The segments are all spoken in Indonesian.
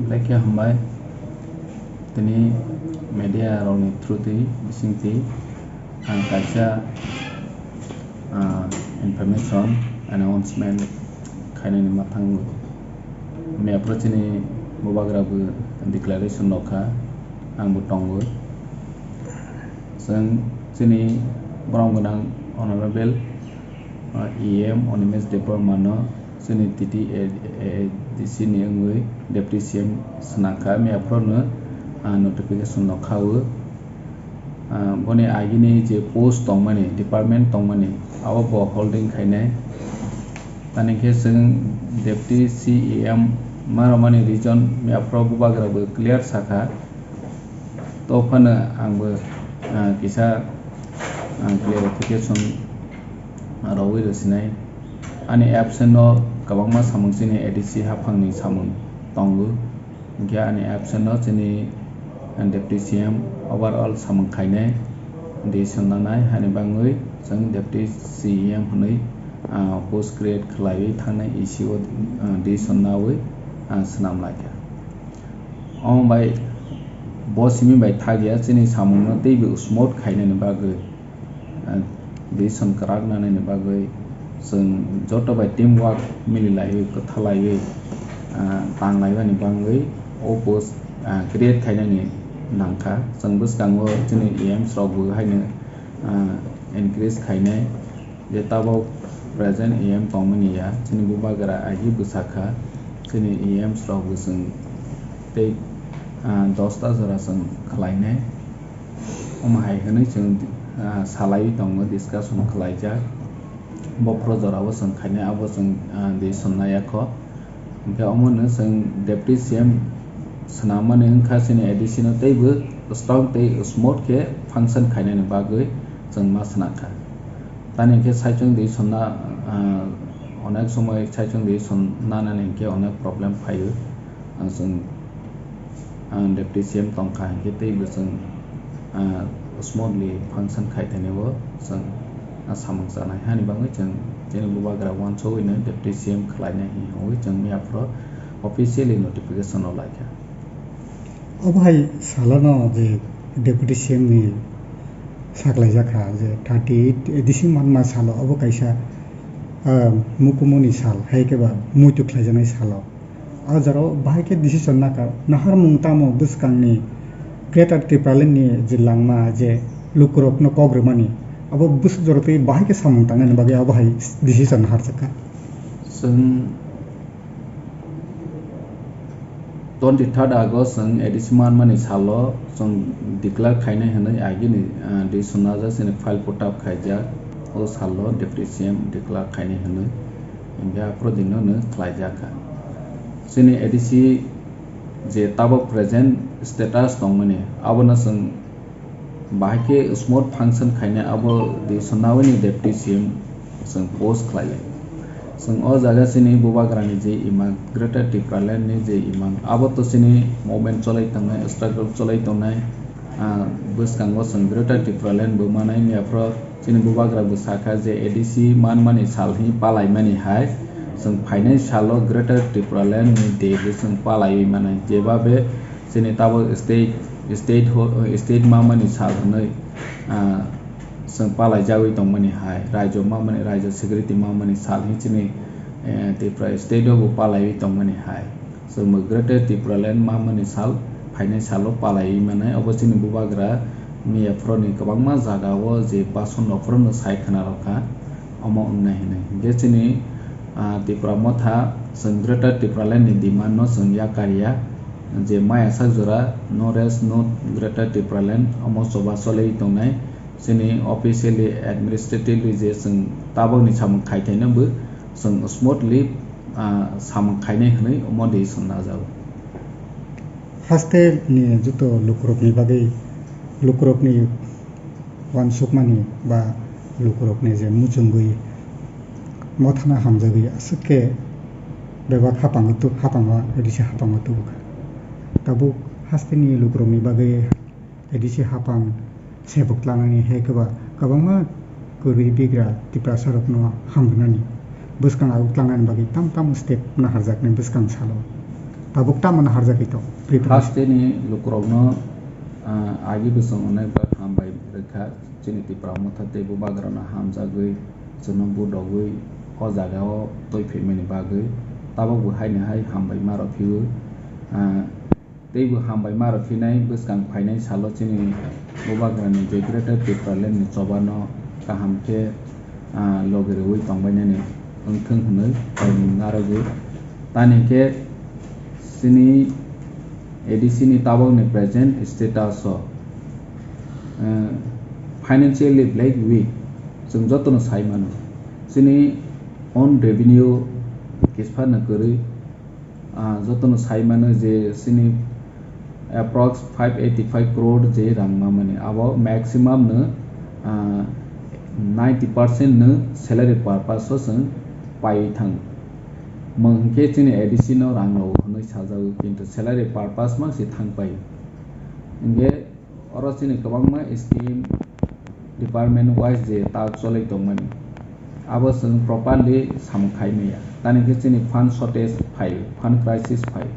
लेखा हमबाय दिनै media roni through the bisingti ang kaisa information announcement khainani mathangu me approach ni mubagrabu declaration nokha ang butongo जों जोंनि ब्राउनगोनां honorable EM Onimes Department जोंनि TTADC नि अंगै deputy CM snaka me approno notification nokhawo boni agini je post tongmani department tongmani abo holding khainai tani ke जों deputy CEM maromani region me apro bubagrabu clear saka to phana angbo kisa clarification rawi rosinai ani absent no kabangma samungsini ADC hafangni samung tongu ge ani absent no chini deputy CM overall samung khainai de sonnanai hani bangui जों deputy CEM hunai post create khlai thangnai ECO de sonnawi snam laikya om bai bosimi bai thagia chini samung no teibi smooth khainai ni bagui de son karak nanai ni bagui जों joto bai teamwork mililai kothalai tanglai bani bangui o post create khainai ni nangkha जों buskango chini EM srogu haino increase khainai je tabo present EM tongmani ya chini bubagra agi busakha chini EM srogu जों tei 10 ta jora जों khlainai omahai hwnoi जों salai tongo discussion khlaijak bo projorabo जों khainai abo जों de sonnayakho ke omono जों deputy CM snamani hingkha chini ADC no teibo strong tei smooth ke function khainai ni bagui जों ma snakha tani ke saichung de sonna onek somoy saichung de sonna nani ke onek problem phaio जों deputy CM tongkha ke teibo जों smoothly function khaitanibo जों samung janai hani bangai जों jeni bubagra wancho ino deputy CM khlainai hi जों miapro officially notification laikha obhai salano je deputy CM ni saklai jakha je 38 ADC manma salo obo kaisa mukumoni sal haikeba muitu khlaijanai salo ajaro bahike decision naka nahar mungtamo buskangni greater tripalen ni jilangma je lukurok no kogrmani abo bus jorotei bahike samung tangan bagi abo hai decision har jaka जों 23 August जों ADC manmani salo जों declare khainai hanai agini de sunaja sini file put up khaija o salo deputy CM declare khainai hanai inga prodino no khlaijaka sini ADC je tabo present status tongmani abona जों bahike smooth function khainai abo de sunawani deputy CM जों post khlailai जों o jaga sini bubagrani je imang greater Tipraland ni je imang abo to sini movement cholai tangnai struggle cholai tangnai buskango जों greater Tipraland bo manai miapro sini bubagra busaka je ADC manmani salhi palai mani hai जों फाइनाइ सालो greater Tipraland ni de जों palai manai jebabe sini tabo state mamani salhnai जों palai jawi tongmani hai raijo mamani raijo security mamani salhi chini Tripura state bo palai tongmani hai so greater Tipraland mamani sal फाइनाइ सालो palai manai obo chini bubagra miapro ni kabangma jaga o je pason nokro no sai khana rokha omo ungnai hinai ge chini Tripura motha जों greater Tipraland ni demand no जों yakaria je maya sajora no rest no greater Tipraland omo soba solei tongnai chini officially administratively je जों tabok ni samung khaitaino bo जों smoothly samung khainai hnai omo de sonna jao haste ni juto lukurok ni bagai lukurok ni wansukmani ba lukurok ni je mujungui mothana hamjagui asuke beba khapangatu khapangwa edisi hapangatu tabu haste ni lukurok ni bagai edisi hapang sebuk lanani hekeba kabangma kuri bigra Tripura sarokno hamnani buskang outlangan bagi tam step naharjakni buskang salo tabuk taman harjaki to first ni lukrogno agi besong onek ba hambai rekha chini tipra muthate bu bagrana hamjagui jono bu dogui o jagao toi phimeni bagui tabuk bu haine hai hambai maro phiu tei bu hambai maro phinai bwskang phainai salo chini bu bagrani je greater tipra len ni chobano kaham ke logirui tongbainani ungthung hunoi paini narogu tani ke sini ADC ni tabok ni present status financially like weak जों जतनो साइमानो sini on revenue kispa na kuri जतनो साइमानो जे sini approx 585 crore je rangma mani abo maximum no 90% no salary purpose so pai thang mangke chini ADC no rangno honoi sajau kintu salary purpose ma si thang pai inge oro chini kabangma scheme department wise je ta cholai tongmani abo sung properly samkhai meya tani ke chini fund shortage phai fund crisis phai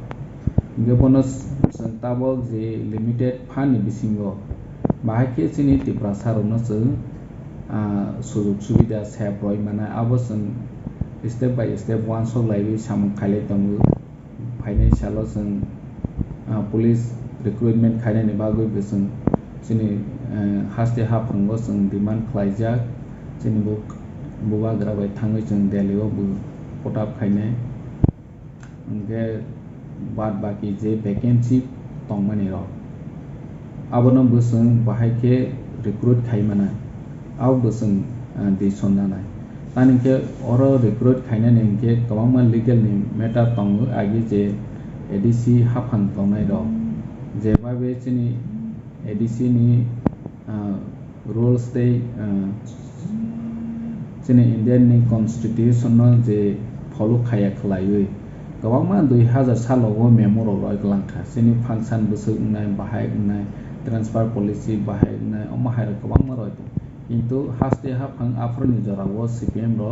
inge bonus sung tabok je limited fund ni bisingo bahai ke chini tipra sarono sung sujog subida sep roi mana abo sung step by step one so laibi samung khaile tongu financial sung police recruitment khaine ni bagoi besung chini haste ha phango sung demand khlaijak chini buwa grabai thangai chung delhi o bu potap khaine nge bad baki je vacancy tongmani ro abono busung bahai ke recruit khaimana au busung di sonnanai tani ke oro recruit khaina ni ke kabangma legal ni matter tongu agi je ADC hafang tongnai ro je babe chini ADC ni rules they chini Indian ni constitution no je follow khaya khlaiui kabangma 2000 salo o memo ro roi glangkha chini function busuk nai bahai nai transfer policy bahai nai omahai kabangma roi কিন্তু হাসতে হাফাং আফরনি জরাও সিপিএম র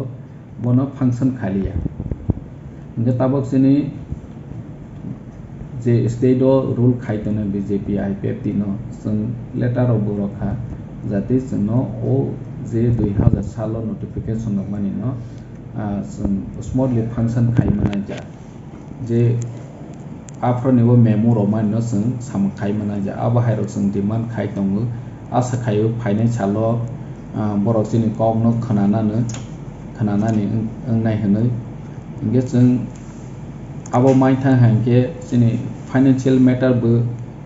বন ফাংশন খালিয়া ইনকে তাবক সিনি যে স্টেট রুল খাইতনে বিজেপি আইপিএফটি ন সং লেটার অফ বরখা যাতে সং ও যে 2000 সাল নোটিফিকেশন মানি ন সং স্মুথলি ফাংশন খাইমানা যা যে আফরনি ও মেমো রমান ন সং সাম খাইমানা যা আবাহাই র সং ডিমান্ড খাইতঙ্গু आसा खायो financial borok chini kok no khananani ngai hanoi inge chung abo mai thang hangke chini financial matter bu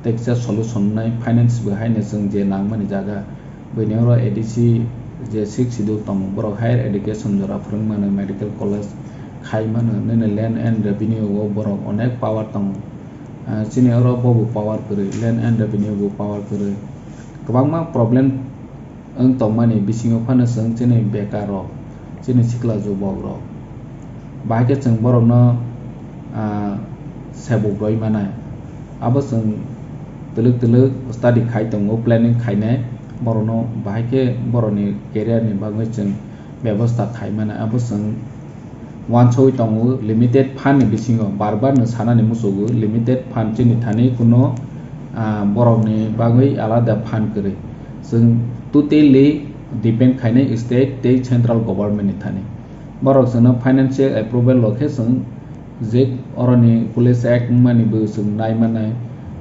teksa solution nai finance bu haine chung je nangmani jaga boinero ADC je 6 schedule tong borok higher education jora phurungmani medical college khaimano nene land and revenue o borok onek power tong chini oro bobu power kuri land and revenue bu power kuri kabangma problem ang tongmani bisingo phana sung chini bekar ro chini sikla jobok ro bahake chung borok no sebok roi manai abo chung tuluk study khai tongo planning khaine borok no bahake boroni career ni bagoi chung ব্যবস্থা khai mana abo chung wanchoi tongo limited fund ni bisingo barbar no sanani musogu limited fund chini thani kuno borok ni bagoi alada fund kore जों totally depend खाने state te central government ni thani borok जों financial approval lokhe जों je oroni police act mani bu जों nai manai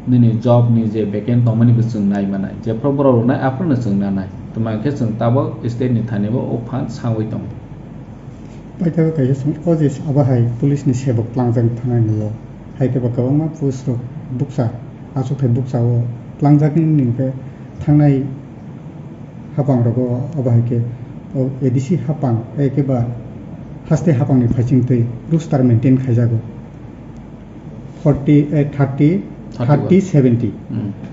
nini job ni je vacant tomani bu जों nai manai je pro borok na apna जों na nai tuma ke जों tabo state ni thani bo o fund sangoi tong bai ta ka yesung ko je abahai police ni sebok plangjang thanai lo hai ke ba kawang ma post buksa aso the buksa o plangjak ni ke thangnai hapang rogo abahike o ADC hapang ekeba haste hapang ni phaching tei rooster maintain khaijago 40 30 70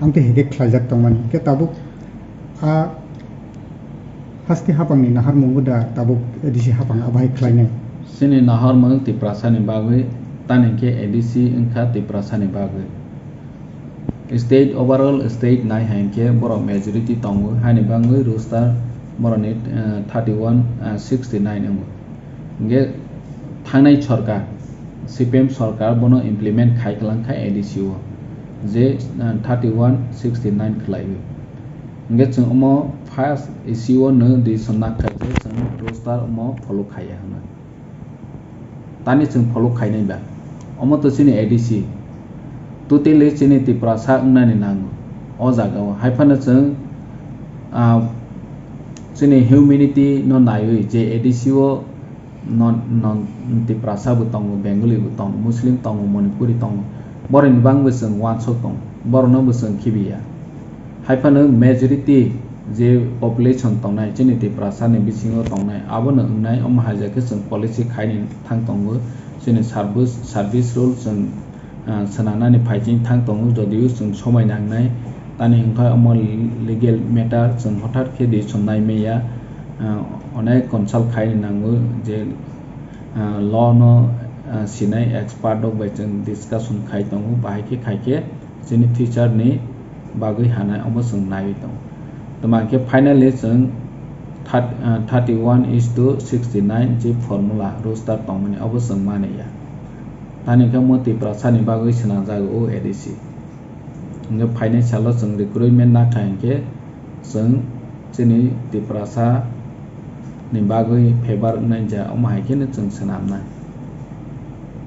amte hege khlaijak tongmani ke tabuk haste hapang ni nahar munguda tabuk ADC hapang abahai khlainai sini nahar mung ti prasani bagoi tanike ADC ingkha ti prasani bagoi state overall state nai hanke borok majority tongo hani bangoi roster boroni 31 69 nge thangnai sarkar CPM सरकार बनो इमप्लीमेंट खायखलांखाय ADCO जे 3169 खलायो इंगे जों Amo first ACO no दि सन्ना खायजे जों रोस्टार अमो फॉलो खाया हनो तानि जों फॉलो खायनाय बा अमो तो सिनि ADC टोटली सिनि तिप्रासा उंनानि नांगो अ जागाव हायफानो जों सिनि ह्यूमैनिटी नो नायै जे ADCO non tiprasa butong bengali butong muslim tong manipuri tong borin bang beseng wanso tong borno beseng kibiya haipano majority je population tong nai chini tiprasa ni bisingo tong nai abono ngnai om haja ke seng policy khaini thang tongo chini service rule seng sanana ni fighting thang tongo jodiu seng somai nangnai tani hingkhai om legal matter seng hotat ke di sonnai meya অনেক কনসাল্ট খাইনি नांगौ जे ल नो सिनाय एक्सपर्ट दं बाय जों डिस्काशन खाय दं बाहायके खायके जोंनि फ्यूचर नि बागै हानाय अमो जों नाय दं तमाके फाइनली जों 31:69 जे फॉर्मूला रोस्टार तंमनि अबो जों मानेया तानिका मति प्रासानि बागै सना जागो ADC इंगे फाइनेंशियल जों रिक्रुटमेंट ना थांके जों जोंनि तिप्रासा नि बागै फेभार नायजा अमाहायकेनो जों सोनाबनाय